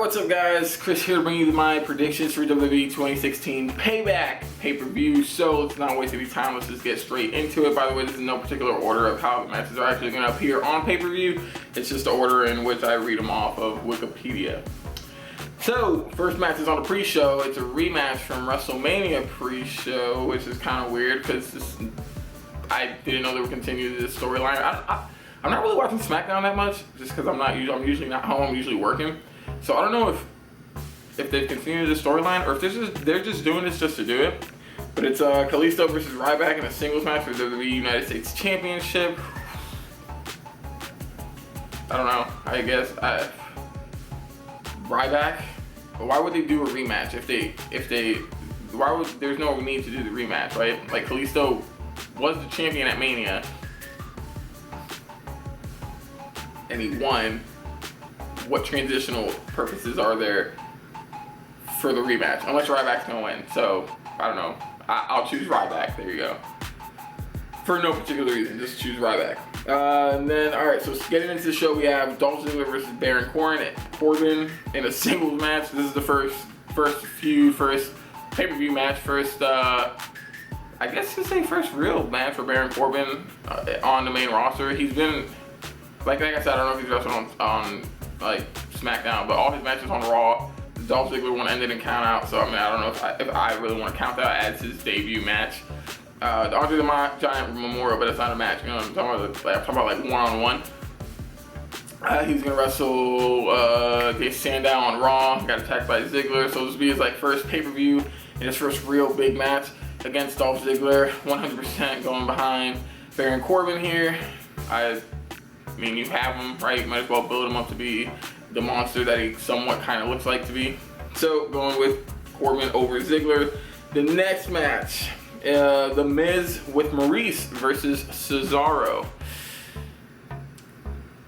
What's up, guys? Chris here to bring you my predictions for WWE 2016 Payback pay-per-view. So let's not waste any time. Let's just get straight into it. By the way, this is no particular order of how the matches are actually going to appear on pay-per-view. It's just the order in which I read them off of Wikipedia. So, first match is on the pre-show. It's a rematch from WrestleMania pre-show, which is kind of weird because I didn't know they were continuing this storyline. I'm not really watching SmackDown that much, just because I'm usually not home. I'm usually working. So I don't know if they've continued the storyline or if they're just doing this just to do it. But it's Kalisto versus Ryback in a singles match for the WWE United States Championship. I don't know. I guess Ryback. But why would they do a rematch there's no need to do the rematch, right? Like, Kalisto was the champion at Mania and he won. What transitional purposes are there for the rematch? Unless Ryback's gonna win. So, I don't know. I'll choose Ryback. There you go. For no particular reason, just choose Ryback. And then, alright, so getting into the show, we have Dolph Ziggler versus Baron Corbin in a singles match. This is the first pay-per-view match, I guess you could say first real match for Baron Corbin on the main roster. He's been, like I said, I don't know if he's wrestling on like SmackDown, but all his matches on Raw, the Dolph Ziggler one ended in count out. So I mean, I don't know if I really want to count that as his debut match. The Andre the Giant Memorial, but it's not a match. You know what I'm talking about? Like one-on-one. He's gonna wrestle get Sandow on Raw. Got attacked by Ziggler, so this will be his like first pay-per-view and his first real big match against Dolph Ziggler. 100% going behind Baron Corbin here. I mean, you have him, right? You might as well build him up to be the monster that he somewhat kind of looks like to be. So, going with Corbin over Ziggler. The next match, The Miz with Maurice versus Cesaro.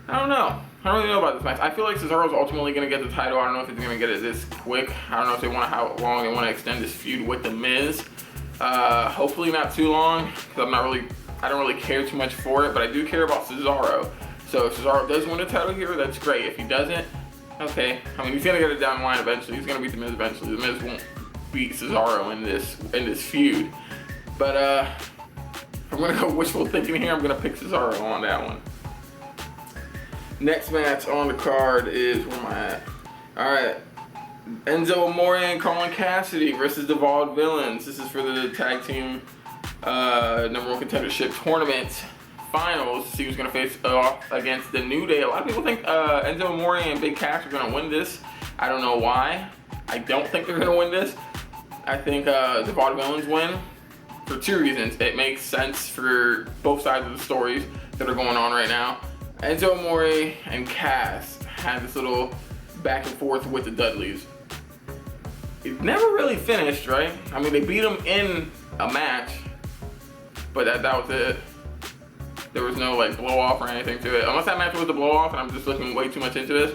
I don't know. I don't really know about this match. I feel like Cesaro's ultimately going to get the title. I don't know if he's going to get it this quick. I don't know how long they want to extend this feud with The Miz. Hopefully not too long, because I don't really care too much for it, but I do care about Cesaro. So if Cesaro does win the title here, that's great. If he doesn't, okay. I mean, he's gonna get it down the line eventually. He's gonna beat The Miz eventually. The Miz won't beat Cesaro in this feud. But if I'm gonna go wishful thinking here, I'm gonna pick Cesaro on that one. Next match on the card is, where am I at? All right, Enzo Amore and Colin Cassidy versus the Vaudevillains. This is for the tag team #1 contendership tournament finals. See who's gonna face off against the New Day. A lot of people think Enzo Amore and Big Cass are gonna win this. I don't know why. I don't think they're gonna win this. I think the Vaudevillains win for two reasons. It makes sense for both sides of the stories that are going on right now. Enzo Amore and Cass had this little back and forth with the Dudleys. It never really finished, right? I mean, they beat them in a match, but that was it. There was no like blow off or anything to it. Unless that match was the blow off and I'm just looking way too much into this.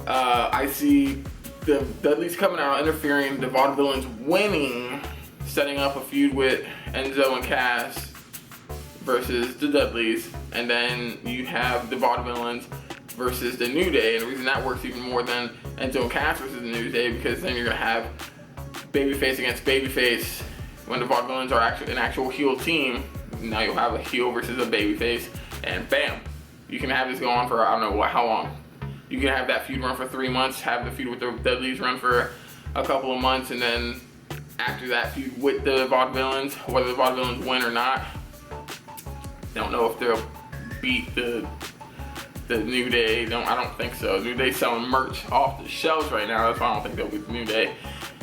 I see the Dudleys coming out, interfering, the Vaudevillains winning, setting up a feud with Enzo and Cass versus the Dudleys. And then you have the Vaudevillains versus the New Day. And the reason that works even more than Enzo and Cass versus the New Day, because then you're gonna have babyface against babyface. When the Vaudevillains are an actual heel team, now you'll have a heel versus a babyface, and bam, you can have this go on for I don't know how long. You can have that feud run for 3 months, have the feud with the Dudleys run for a couple of months, and then after that feud with the Vaudevillains, whether the Vaudevillains win or not, don't know if they'll beat the New Day. I don't think so. New Day selling merch off the shelves right now. That's why I don't think they'll beat the New Day.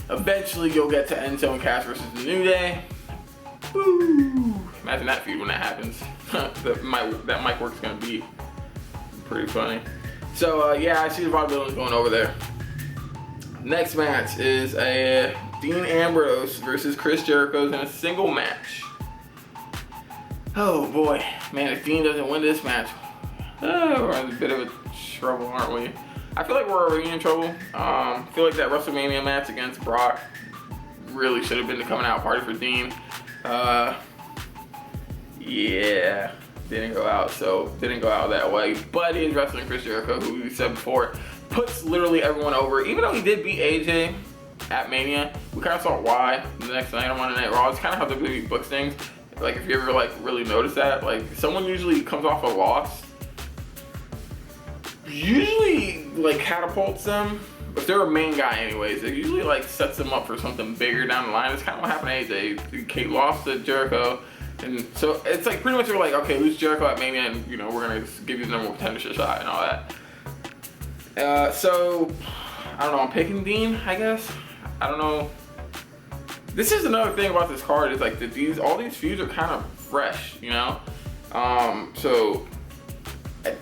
Eventually, you'll get to Enzo and Cass versus the New Day. Woo! Imagine that feud when that happens. that mic work's gonna be pretty funny. So yeah, I see the Vaudevillains going over there. Next match is a Dean Ambrose versus Chris Jericho in a single match. Oh boy, man! If Dean doesn't win this match, we're in a bit of a trouble, aren't we? I feel like we're already in trouble. I feel like that WrestleMania match against Brock really should have been the coming out party for Dean. Yeah, didn't go out, so didn't go out that way. But he is wrestling Chris Jericho, who we said before puts literally everyone over. Even though he did beat AJ at Mania, we kind of saw why the next night on Monday Night Raw. It's kind of how WWE books things. Like, if you ever like really notice that, like, someone usually comes off a loss, usually like catapults them. If they're a main guy anyways, it usually like sets them up for something bigger down the line. It's kind of what happened to AJ. Kate lost to Jericho, and so it's like pretty much we're like, okay, lose Jericho at Mania, and you know, we're gonna give you the number one contender shot and all that. So I don't know, I'm picking Dean, I guess. I don't know. This is another thing about this card, is like that all these feuds are kind of fresh, you know? So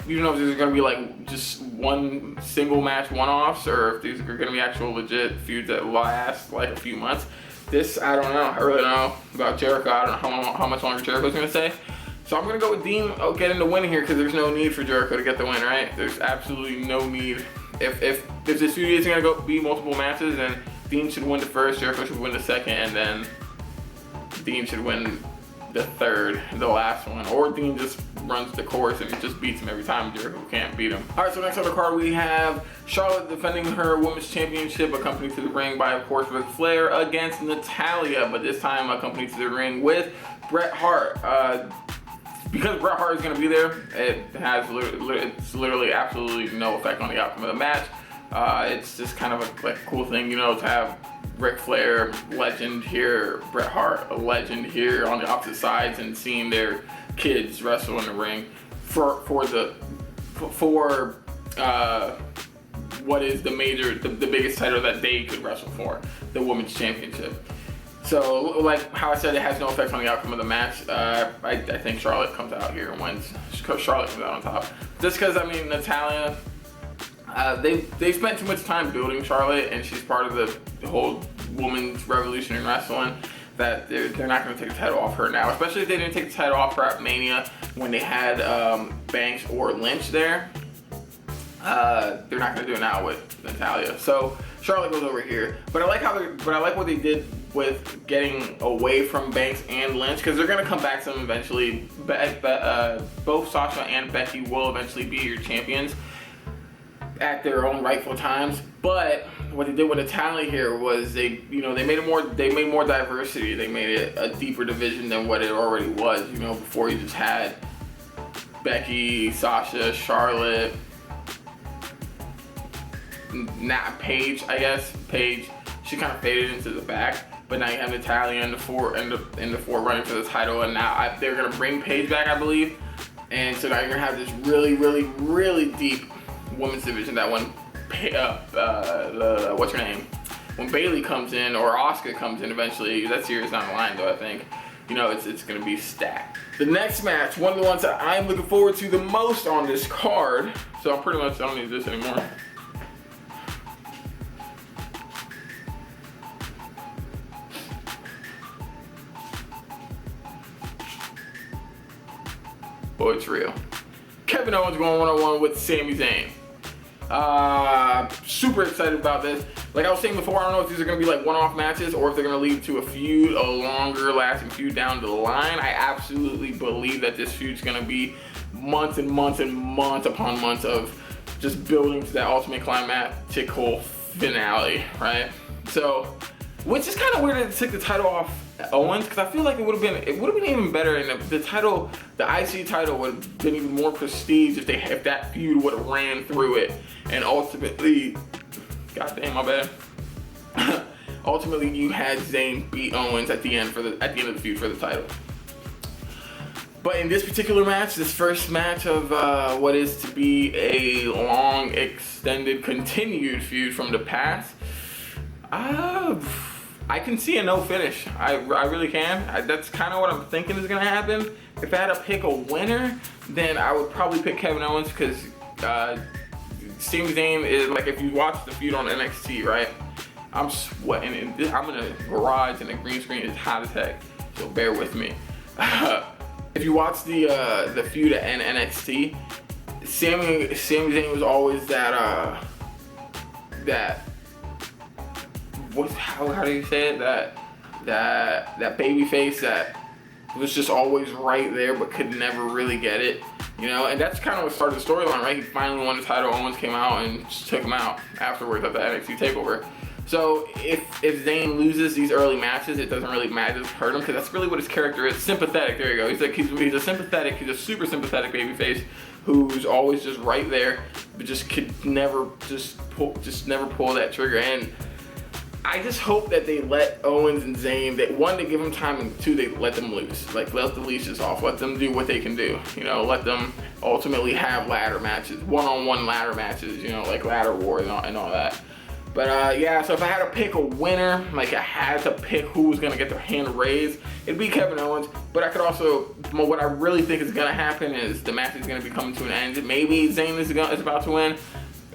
you don't know if these are gonna be like just one single match one-offs, or if these are gonna be actual legit feuds that last like a few months. This, I don't know. I really don't know about Jericho. I don't know how much longer Jericho's gonna stay. So I'm gonna go with Dean getting the win here, because there's no need for Jericho to get the win, right? There's absolutely no need. If this feud isn't gonna be multiple matches, then Dean should win the first, Jericho should win the second, and then Dean should win the third, the last one. Or Dean just runs the course and just beats him every time. Jericho can't beat him. All right, so next on the card we have Charlotte defending her women's championship, accompanied to the ring by, of course, Ric Flair against Natalya, but this time accompanied to the ring with Bret Hart. Because Bret Hart is going to be there, it's literally absolutely no effect on the outcome of the match. It's just kind of a cool thing, you know, to have Ric Flair, legend here, Bret Hart, a legend here on the opposite sides, and seeing their kids wrestle in the ring for what is the biggest title that they could wrestle for, the women's championship. So, like how I said, it has no effect on the outcome of the match. I think Charlotte comes out here and wins. Charlotte comes out on top. Just because, I mean, Natalya, they spent too much time building Charlotte, and she's part of the whole women's revolution in wrestling, that they're not going to take the title off her now. Especially if they didn't take the title off her at Mania when they had Banks or Lynch there. They're not going to do it now with Natalya. So Charlotte goes over here. But I like what they did with getting away from Banks and Lynch, because they're going to come back to them eventually. Both Sasha and Becky will eventually be your champions at their own rightful times. But what they did with Natalya here was they made more diversity. They made it a deeper division than what it already was. You know, before you just had Becky, Sasha, Charlotte, not Paige. I guess Paige, she kind of faded into the back. But now you have Natalya in the running for the title, and now they're gonna bring Paige back, I believe. And so now you're gonna have this really, really, really deep women's division that when what's her name? When Bayley comes in or Asuka comes in eventually, that year's down the line though, I think. You know, it's gonna be stacked. The next match, one of the ones that I'm looking forward to the most on this card. So I don't need this anymore. Oh, it's real. Kevin Owens going one-on-one with Sami Zayn. Super excited about this. Like I was saying before, I don't know if these are going to be like one-off matches or if they're going to lead to a feud, a longer lasting feud down the line. I absolutely believe that this feud's going to be months and months and months upon months of just building to that ultimate climactical finale, right? So, which is kind of weird that they took the title off Owens, because I feel like it would have been even better, and the title, the IC title, would have been even more prestige if that feud would have ran through it, and ultimately, goddamn, my bad. Ultimately, you had Zayn beat Owens at the end of the feud for the title. But in this particular match, this first match of what is to be a long, extended, continued feud from the past, I can see a no finish. I really can. That's kind of what I'm thinking is going to happen. If I had to pick a winner, then I would probably pick Kevin Owens, because Sami Zayn is, like, if you watch the feud on NXT, right? I'm sweating. I'm in a garage and the green screen is hot as heck, so bear with me. If you watch the feud at NXT, Sami Zayn was always that how do you say it? That baby face that was just always right there, but could never really get it. You know, and that's kind of what started the storyline, right? He finally won the title. Owens came out and just took him out afterwards at the NXT TakeOver. So if Zayn loses these early matches, it doesn't really matter, just hurt him, because that's really what his character is. Sympathetic. There you go. He's a sympathetic. He's a super sympathetic babyface who's always just right there, but just could never never pull that trigger. And I just hope that they let Owens and Zayn, that one, they give them time, and two, they let them loose. Like, let the leashes off. Let them do what they can do. You know, let them ultimately have ladder matches, one-on-one ladder matches, you know, like ladder war and all that. But yeah, so if I had to pick a winner, like I had to pick who was gonna get their hand raised, it'd be Kevin Owens. But I could also, what I really think is gonna happen is the match is gonna be coming to an end. Maybe Zayn is about to win,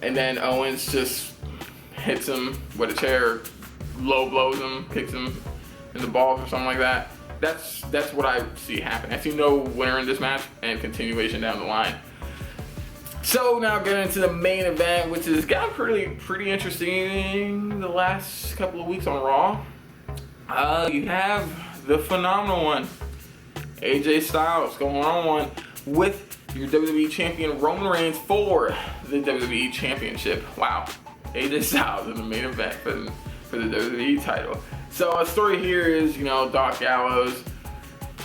and then Owens just hits him with a chair, low blows him, kicks him in the balls or something like that. That's what I see happen. I see no winner in this match and continuation down the line. So now getting into the main event, which has gotten pretty interesting the last couple of weeks on Raw. You have the phenomenal one, AJ Styles, going on with your WWE Champion Roman Reigns for the WWE Championship. Wow, AJ Styles in the main event for the WWE title. So a story here is, you know, Doc Gallows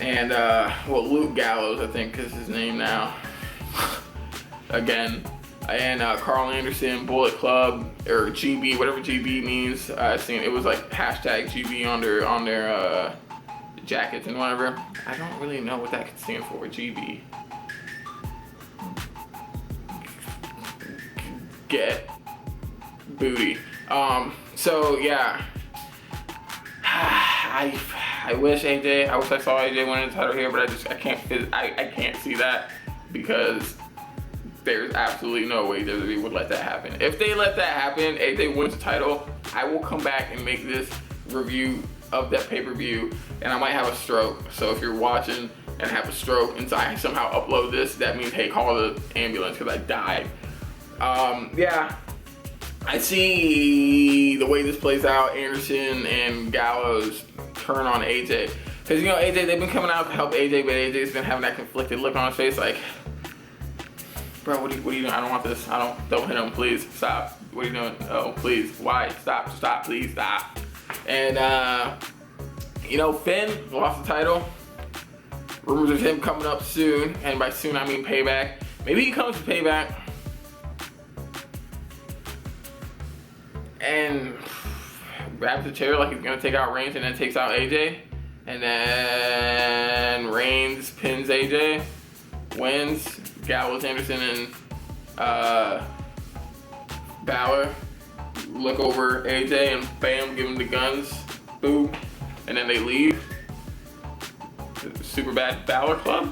and Luke Gallows, I think is his name now. Again, and Carl Anderson, Bullet Club, or GB, whatever GB means. I seen it was like hashtag GB on their jackets and whatever. I don't really know what that could stand for. GB. Get booty. So yeah, I wish I saw AJ winning the title here, but I can't see that, because there's absolutely no way WWE would let that happen. If they let that happen, AJ wins the title, I will come back and make this review of that pay-per-view, and I might have a stroke. So if you're watching and have a stroke and I somehow upload this, that means, hey, call the ambulance because I died. Yeah, I see the way this plays out, Anderson and Gallows turn on AJ. Because, you know, AJ, they've been coming out to help AJ, but AJ's been having that conflicted look on his face, like, bro, what are you doing? I don't want this. Don't hit him, please. Stop. What are you doing? Oh, please. Why? Stop, please, stop. And, you know, Finn lost the title. Rumors of him coming up soon, and by soon I mean Payback. Maybe he comes to Payback and grabs the chair like he's gonna take out Reigns, and then takes out AJ. And then Reigns pins AJ, wins. Gallows, Anderson, and Balor look over AJ and bam, give him the guns, boom, and then they leave. Super bad Balor Club.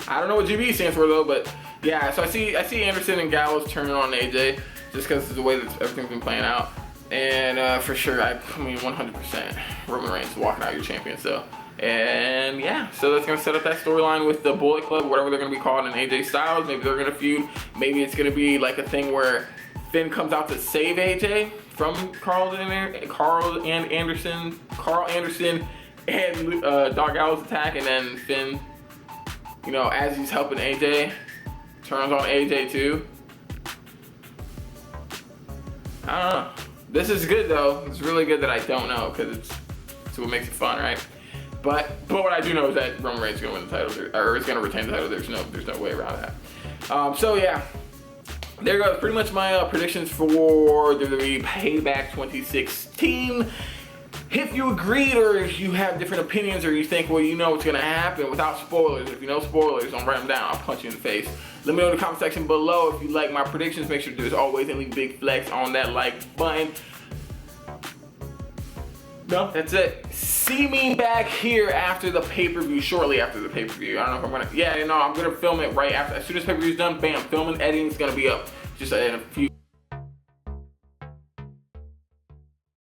I don't know what GB stands for though, but yeah. So I see Anderson and Gallows turning on AJ just because of the way that everything's been playing out, and for sure, I mean 100%, Roman Reigns walking out your champion. So. And yeah, so that's gonna set up that storyline with the Bullet Club, whatever they're gonna be called, and AJ Styles. Maybe they're gonna feud. Maybe it's gonna be like a thing where Finn comes out to save AJ from Carl Anderson and Doc Gallows attack, and then Finn, you know, as he's helping AJ, turns on AJ too. I don't know. This is good though. It's really good that I don't know, because it's what makes it fun, right? But what I do know is that Roman Reigns is going to win the title, or is going to retain the title. There's no way around that. So yeah, there goes pretty much my predictions for WWE Payback 2016. If you agreed, or if you have different opinions, or you think, well, you know what's going to happen without spoilers. If you know spoilers, don't write them down. I'll punch you in the face. Let me know in the comment section below if you like my predictions. Make sure to do as always and leave big flex on that like button. No, that's it. See me back here after the pay-per-view, shortly after the pay-per-view. I don't know if I'm gonna, I'm gonna film it right after. As soon as pay-per-view's done, bam, filming, editing's gonna be up. Just in a few.